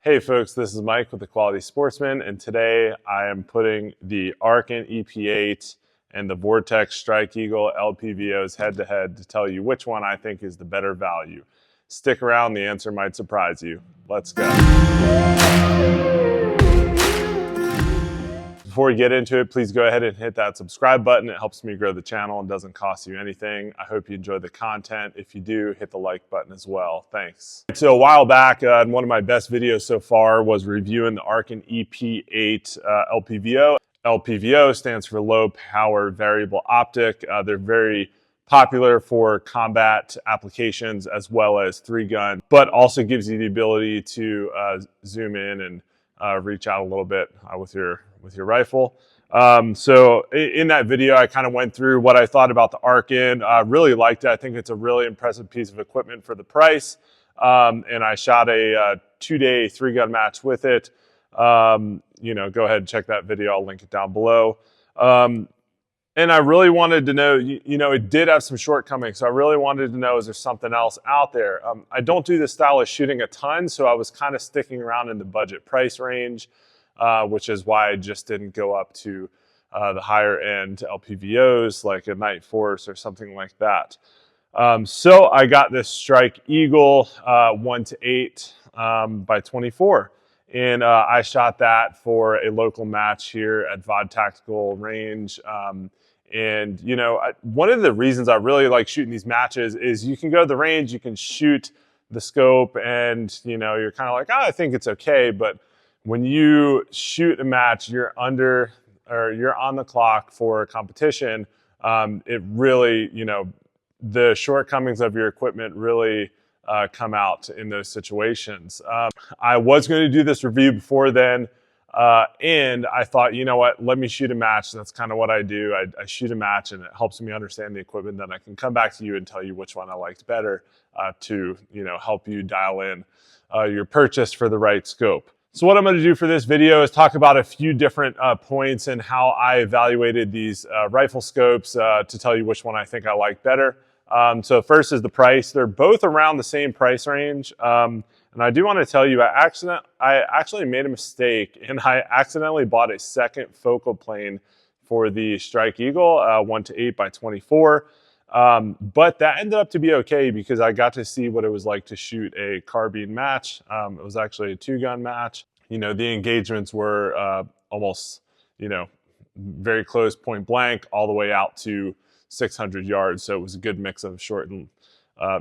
Hey folks, this is Mike with The Quality Sportsman, and today I am putting the Arken EP8 and the Vortex Strike Eagle LPVOs head to head to tell you which one I think is the better value. Stick around, the answer might surprise you. Let's go. Before we get into it, please go ahead and hit that subscribe button. It helps me grow the channel and doesn't cost you anything. I hope you enjoy the content. If you do, hit the like button as well. Thanks. So a while back, one of my best videos so far was reviewing the Arken EP8 LPVO. LPVO stands for Low Power Variable Optic. They're very popular for combat applications as well as 3-gun, but also gives you the ability to zoom in and reach out a little bit with your rifle. So in that video, I kind of went through what I thought about the Arken. I really liked it. I think it's a really impressive piece of equipment for the price. And I shot a 2-day 3-gun match with it. Go ahead and check that video. I'll link it down below. And I really wanted to know, it did have some shortcomings. So I really wanted to know, is there something else out there? I don't do this style of shooting a ton, so I was kind of sticking around in the budget price range. Which is why I just didn't go up to the higher end LPVOs like a Night Force or something like that. So I got this Strike Eagle 1-8 by 24. And I shot that for a local match here at VOD Tactical Range. One of the reasons I really like shooting these matches is you can go to the range, you can shoot the scope, and you're kind of like, I think it's okay, but when you shoot a match, you're on the clock for a competition. It really, the shortcomings of your equipment really come out in those situations. I was going to do this review before then, and I thought, you know what, let me shoot a match. That's kind of what I do. I shoot a match, and it helps me understand the equipment. Then I can come back to you and tell you which one I liked better to, help you dial in your purchase for the right scope. So what I'm going to do for this video is talk about a few different points and how I evaluated these rifle scopes to tell you which one I think I like better. So first is the price. They're both around the same price range. And I do want to tell you, I actually made a mistake, and I accidentally bought a second focal plane for the Strike Eagle 1-8 by 24. But that ended up to be okay because I got to see what it was like to shoot a carbine match. It was actually a 2-gun match. The engagements were almost, very close, point blank, all the way out to 600 yards. So it was a good mix of short and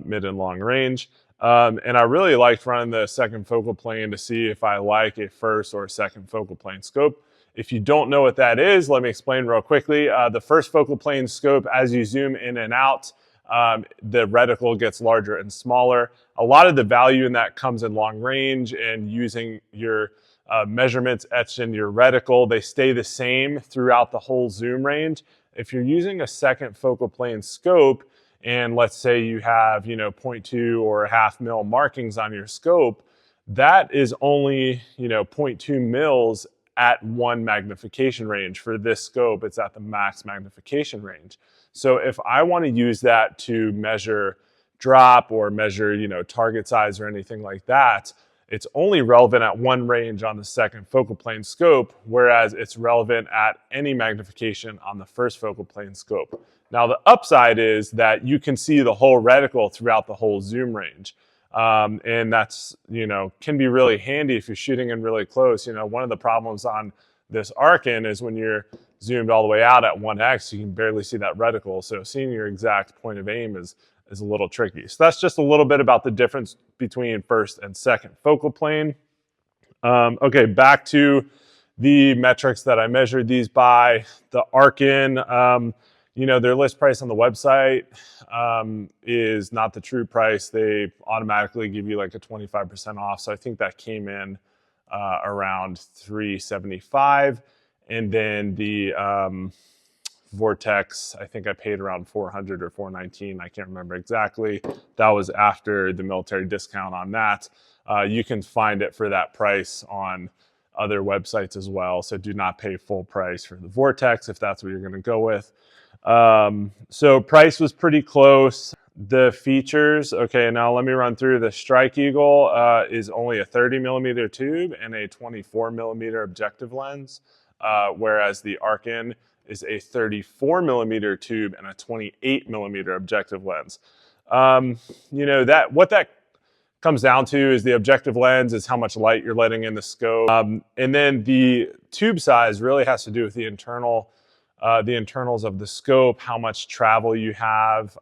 mid and long range. And I really liked running the second focal plane to see if I like a first or a second focal plane scope. If you don't know what that is, let me explain real quickly. The first focal plane scope, as you zoom in and out, the reticle gets larger and smaller. A lot of the value in that comes in long range and using your measurements etched in your reticle. They stay the same throughout the whole zoom range. If you're using a second focal plane scope, and let's say you have, 0.2 or a half mil markings on your scope, that is only, 0.2 mils at one magnification range. For this scope, it's at the max magnification range. So if I want to use that to measure drop or measure, target size or anything like that, it's only relevant at one range on the second focal plane scope, whereas it's relevant at any magnification on the first focal plane scope. Now, the upside is that you can see the whole reticle throughout the whole zoom range. And that's, can be really handy if you're shooting in really close. One of the problems on this Arken is when you're zoomed all the way out at 1x, you can barely see that reticle. So seeing your exact point of aim is a little tricky. So that's just a little bit about the difference between first and second focal plane. Okay, back to the metrics that I measured these by. The Arken, their list price on the website is not the true price. They automatically give you like a 25% off. So I think that came in around $375. And then the Vortex, I think I paid around $400 or $419. I can't remember exactly. That was after the military discount on that. You can find it for that price on other websites as well. So do not pay full price for the Vortex if that's what you're going to go with. So price was pretty close. The features, okay, now let me run through. The Strike Eagle is only a 30mm tube and a 24mm objective lens, whereas the Arken is a 34mm tube and a 28mm objective lens. You know, what that comes down to is the objective lens is how much light you're letting in the scope. And then the tube size really has to do with the internals of the scope, how much travel you have.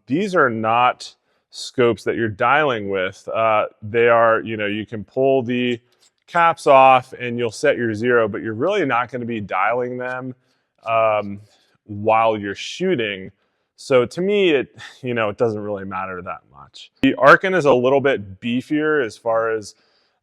These are not scopes that you're dialing with. They are, you know, you can pull the caps off and you'll set your zero, but you're really not going to be dialing them while you're shooting. So to me, it doesn't really matter that much. The Arken is a little bit beefier as far as,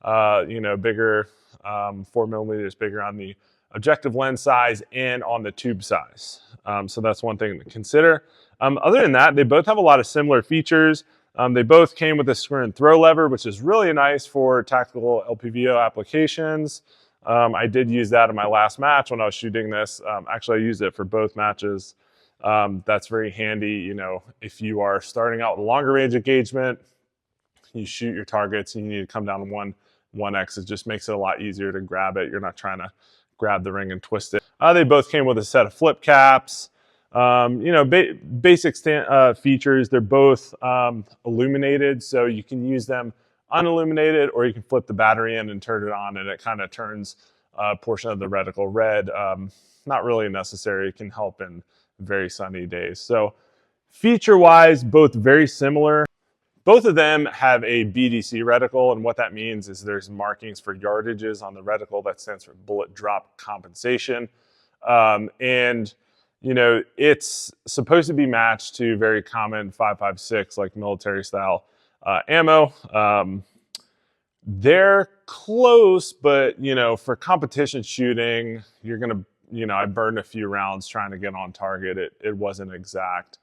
bigger, 4mm bigger on the objective lens size and on the tube size. So that's one thing to consider. Other than that, they both have a lot of similar features. They both came with a screw and throw lever, which is really nice for tactical LPVO applications. I did use that in my last match when I was shooting this. Actually, I used it for both matches. That's very handy, you know, if you are starting out with a longer range engagement, you shoot your targets and you need to come down to 1x. It just makes it a lot easier to grab it. You're not trying to grab the ring and twist it. They both came with a set of flip caps. Basic features. They're both illuminated, so you can use them unilluminated, or you can flip the battery in and turn it on, and it kind of turns a portion of the reticle red. Not really necessary. It can help in very sunny days. So feature-wise, both very similar. Both of them have a BDC reticle, and what that means is there's markings for yardages on the reticle. That stands for bullet drop compensation. And you know, it's supposed to be matched to very common 5.56 like military style ammo. They're close, but you know, for competition shooting, you're gonna, you know, I burned a few rounds trying to get on target. It wasn't exact.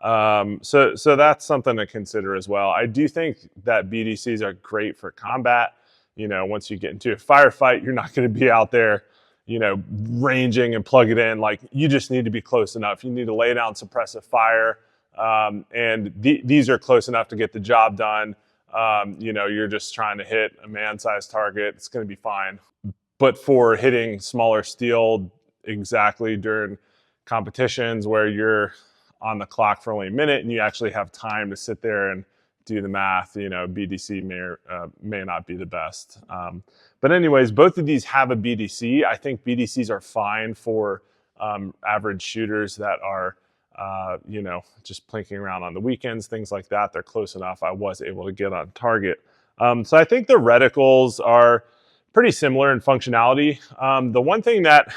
So that's something to consider as well. I do think that BDCs are great for combat. You know, once you get into a firefight, you're not going to be out there, you know, ranging and plug it in. Like, you just need to be close enough. You need to lay down suppressive fire. And these are close enough to get the job done. You know, you're just trying to hit a man-sized target. It's going to be fine. But for hitting smaller steel exactly during competitions where you're on the clock for only a minute and you actually have time to sit there and do the math, you know, BDC may not be the best. But anyways, both of these have a BDC. I think BDCs are fine for average shooters that are, you know, just plinking around on the weekends, things like that. They're close enough. I was able to get on target. So I think the reticles are pretty similar in functionality. The one thing that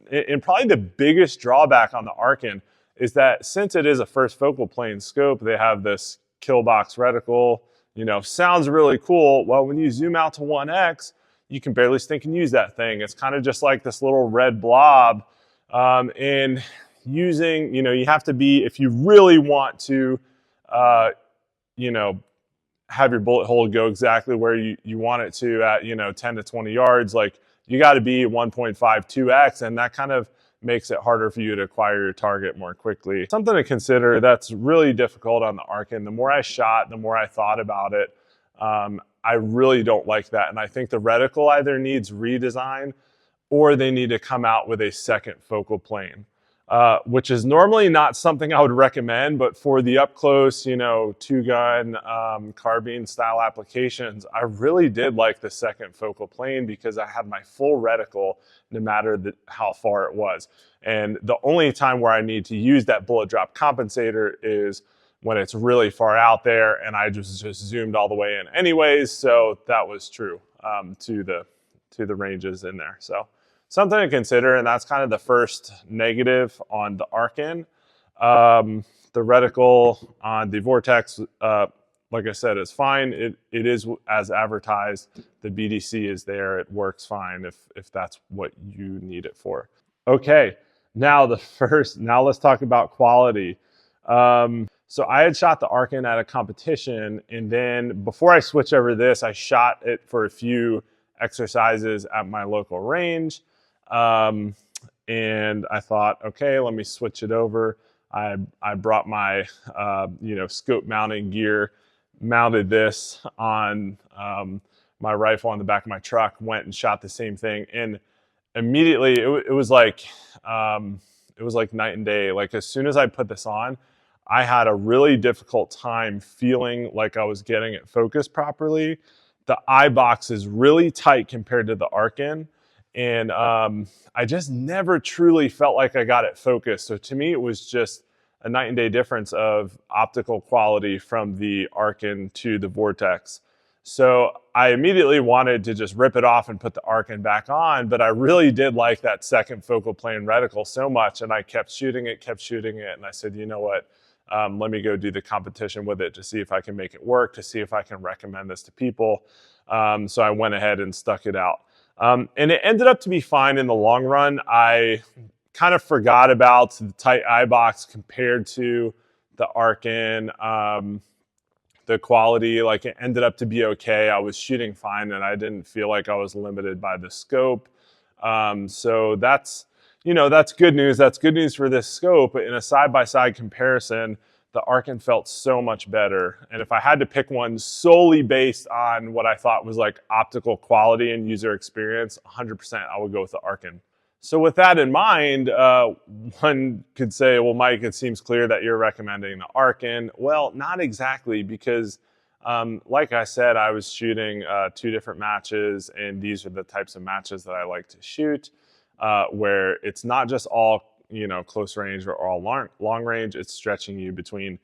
and probably the biggest drawback on the Arken is that since it is a first focal plane scope, they have this kill box reticle. You know, sounds really cool. Well, when you zoom out to 1x, you can barely stink and use that thing. It's kind of just like this little red blob. And using, you know, you have to be, if you really want to, you know, have your bullet hole go exactly where you want it to at, you know, 10 to 20 yards, like you got to be 1.52x, and that kind of makes it harder for you to acquire your target more quickly. Something to consider that's really difficult on the Arken. The more I shot, the more I thought about it. I really don't like that. And I think the reticle either needs redesign or they need to come out with a second focal plane, which is normally not something I would recommend, but for the up close, you know, two-gun carbine style applications, I really did like the second focal plane because I had my full reticle no matter how far it was. And the only time where I need to use that bullet drop compensator is when it's really far out there, and I just zoomed all the way in anyways, so that was true to the ranges in there. So something to consider, and that's kind of the first negative on the Arken. The reticle on the Vortex, like I said, is fine. It is as advertised. The BDC is there. It works fine if that's what you need it for. Okay, now let's talk about quality. So I had shot the Arken at a competition, and then before I switched over to this, I shot it for a few exercises at my local range. and I thought, okay, let me switch it over. I brought my scope mounting gear, mounted this on my rifle on the back of my truck, went and shot the same thing, and immediately it was like night and day. Like as soon as I put this on, I had a really difficult time feeling like I was getting it focused properly. The eye box is really tight compared to the Arken, and I just never truly felt like I got it focused. So to me, it was just a night and day difference of optical quality from the Arken to the Vortex. So I immediately wanted to just rip it off and put the Arken back on, but I really did like that second focal plane reticle so much, and I kept shooting it, and I said, you know what, let me go do the competition with it to see if I can make it work, to see if I can recommend this to people. So I went ahead and stuck it out. And it ended up to be fine in the long run. I kind of forgot about the tight eye box compared to the Arken. The quality, like it ended up to be okay. I was shooting fine and I didn't feel like I was limited by the scope. So that's good news. That's good news for this scope. But in a side-by-side comparison, the Arken felt so much better. And if I had to pick one solely based on what I thought was like optical quality and user experience, 100% I would go with the Arken. So with that in mind, one could say, well, Mike, it seems clear that you're recommending the Arken. Well, not exactly, because like I said, I was shooting 2 different matches, and these are the types of matches that I like to shoot, where it's not just all close range or all long range. It's stretching you between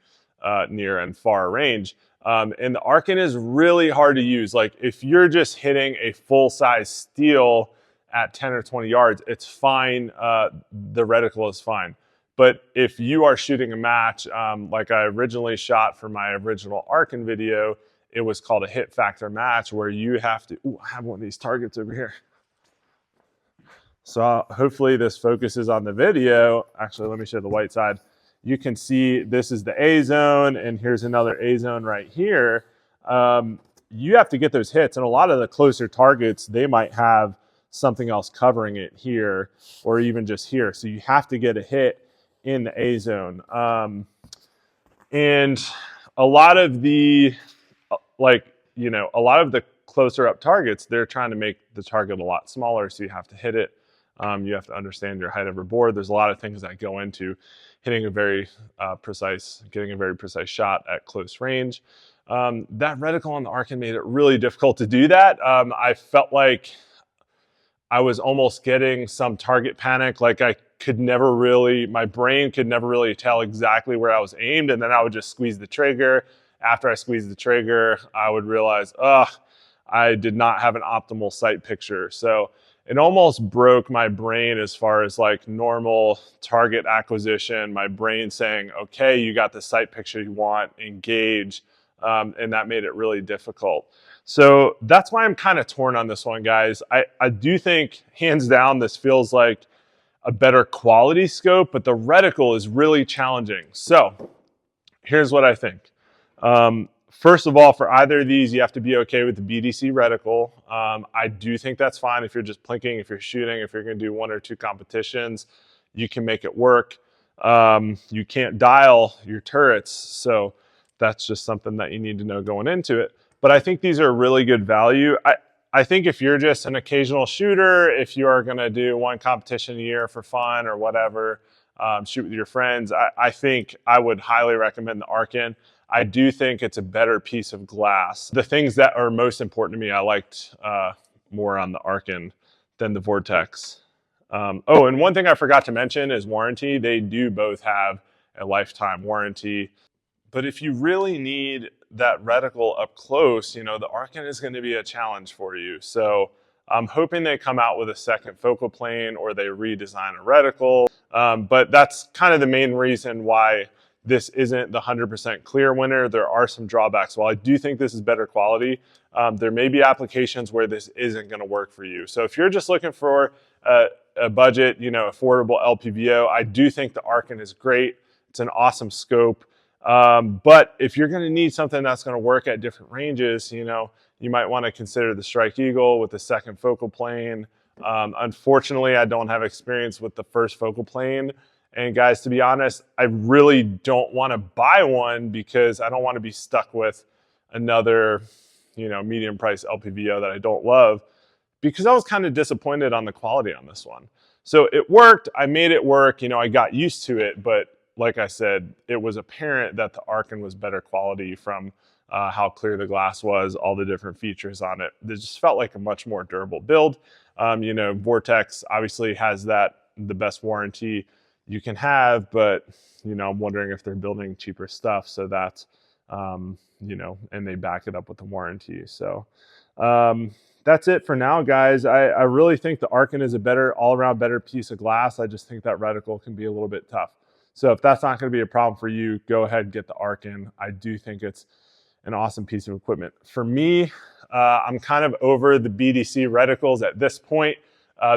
near and far range. And the Arken is really hard to use. Like if you're just hitting a full-size steel at 10 or 20 yards, it's fine. The reticle is fine. But if you are shooting a match, like I originally shot for my original Arken video, it was called a hit factor match, where you have to, I have one of these targets over here. So hopefully this focuses on the video. Actually, let me show the white side. You can see this is the A zone, and here's another A zone right here. You have to get those hits, and a lot of the closer targets, they might have something else covering it here, or even just here. So you have to get a hit in the A zone. And a lot of the, a lot of the closer up targets, they're trying to make the target a lot smaller, so you have to hit it. You have to understand your height over board. There's a lot of things that go into hitting a very getting a very precise shot at close range. That reticle on the Arken made it really difficult to do that. I felt like I was almost getting some target panic. Like my brain could never really tell exactly where I was aimed, and then I would just squeeze the trigger. After I squeezed the trigger, I would realize, I did not have an optimal sight picture. So it almost broke my brain as far as like normal target acquisition, my brain saying, okay, you got the sight picture you want, engage, and that made it really difficult. So that's why I'm kind of torn on this one, guys. I do think, hands down, this feels like a better quality scope, but the reticle is really challenging. So here's what I think. First of all, for either of these, you have to be okay with the BDC reticle. I do think that's fine if you're just plinking, if you're shooting, if you're going to do 1 or 2 competitions, you can make it work. You can't dial your turrets, so that's just something that you need to know going into it. But I think these are really good value. I think if you're just an occasional shooter, if you are going to do 1 competition a year for fun or whatever, shoot with your friends, I think I would highly recommend the Arken. I do think it's a better piece of glass. The things that are most important to me, I liked more on the Arken than the Vortex. And one thing I forgot to mention is warranty. They do both have a lifetime warranty. But if you really need that reticle up close, the Arken is going to be a challenge for you. So I'm hoping they come out with a second focal plane, or they redesign a reticle. But that's kind of the main reason why this isn't the 100% clear winner. There are some drawbacks. While I do think this is better quality, there may be applications where this isn't going to work for you. So if you're just looking for a budget, affordable LPVO, I do think the Arken is great. It's an awesome scope. But if you're going to need something that's going to work at different ranges, you might want to consider the Strike Eagle with the second focal plane. Unfortunately, I don't have experience with the first focal plane. And guys, to be honest, I really don't want to buy one because I don't want to be stuck with another, medium price LPVO that I don't love, because I was kind of disappointed on the quality on this one. So it worked, I made it work, I got used to it, but like I said, it was apparent that the Arken was better quality from how clear the glass was, all the different features on it. It just felt like a much more durable build. Vortex obviously has the best warranty you can have, but I'm wondering if they're building cheaper stuff, so that's and they back it up with the warranty. So that's it for now, guys. I really think the Arken is a all-around better piece of glass. I just think that reticle can be a little bit tough. So if that's not going to be a problem for you, go ahead and get the Arken. I do think it's an awesome piece of equipment. For me, I'm kind of over the BDC reticles at this point.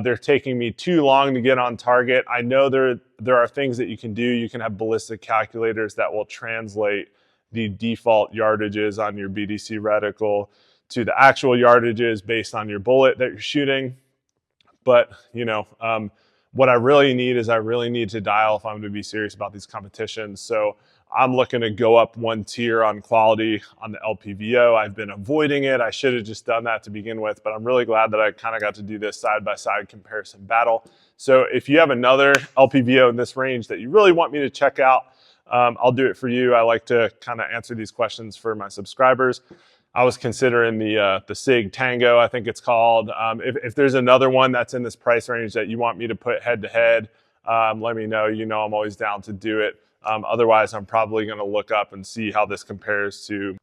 They're taking me too long to get on target. I know there are things that you can do. You can have ballistic calculators that will translate the default yardages on your BDC reticle to the actual yardages based on your bullet that you're shooting. But, what I really need is to dial if I'm going to be serious about these competitions. So I'm looking to go up one tier on quality on the LPVO. I've been avoiding it. I should have just done that to begin with, but I'm really glad that I kind of got to do this side-by-side comparison battle. So if you have another LPVO in this range that you really want me to check out, I'll do it for you. I like to kind of answer these questions for my subscribers. I was considering the SIG Tango, I think it's called. If there's another one that's in this price range that you want me to put head to head, let me know. I'm always down to do it. Otherwise, I'm probably going to look up and see how this compares to,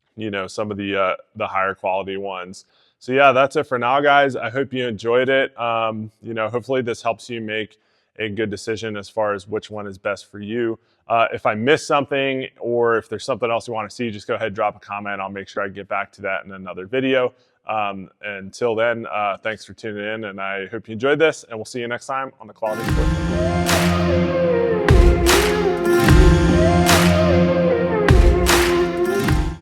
some of the higher quality ones. So yeah, that's it for now, guys. I hope you enjoyed it. Hopefully this helps you make a good decision as far as which one is best for you. If I missed something or if there's something else you want to see, just go ahead and drop a comment. I'll make sure I get back to that in another video. Until then, thanks for tuning in, and I hope you enjoyed this, and we'll see you next time on the Quality Report.